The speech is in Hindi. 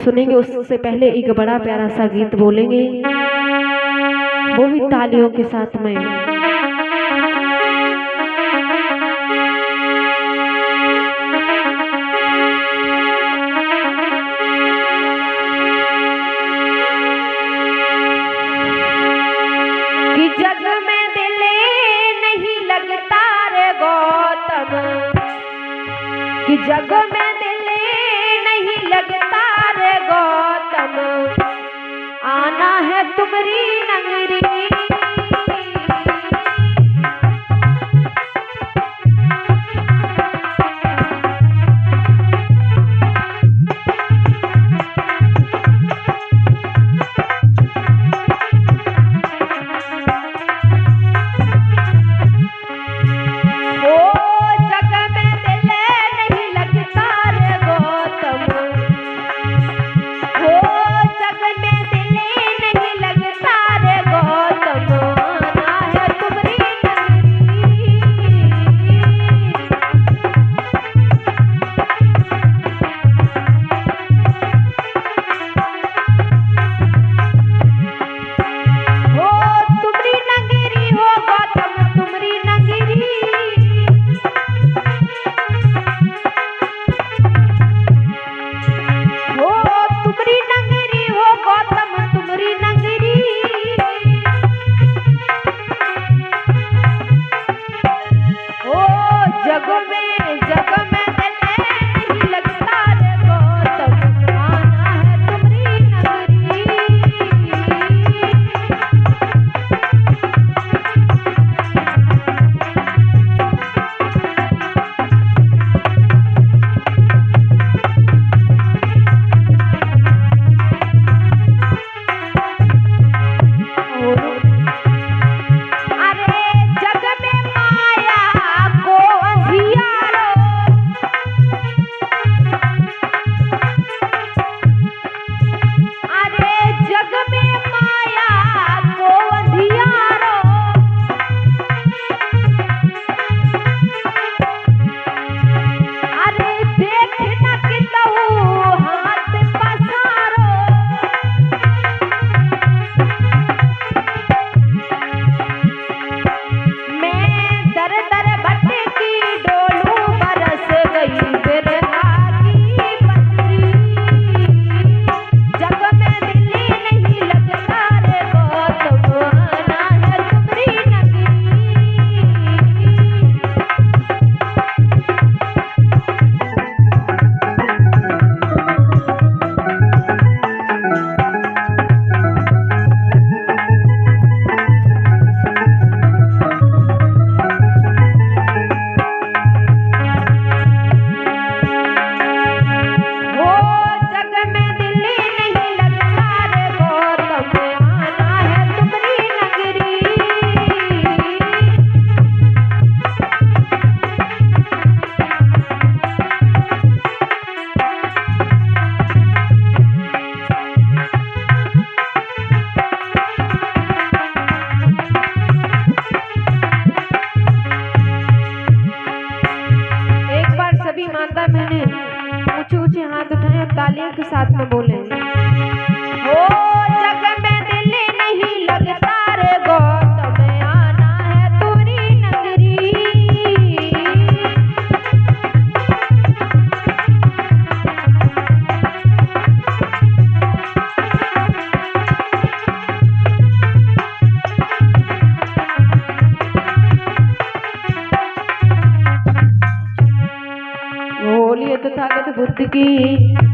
सुनेंगे उससे पहले एक बड़ा प्यारा सा गीत बोलेंगे, वो भी तालियों के साथ में। कि जग में दिल नहीं लगता रे गौतम, कि जग में दिल नहीं लगता रे गौतम, आना है तुम्हारी नगरी। माता मैंने ऊंचे ऊंचे हाथ उठाए और तालियों के साथ में बोले, ओ जग में दिल नहीं लगता रे गौतम, आना है तुम्हारी नगरी। बोलिए तथागत बुद्ध की।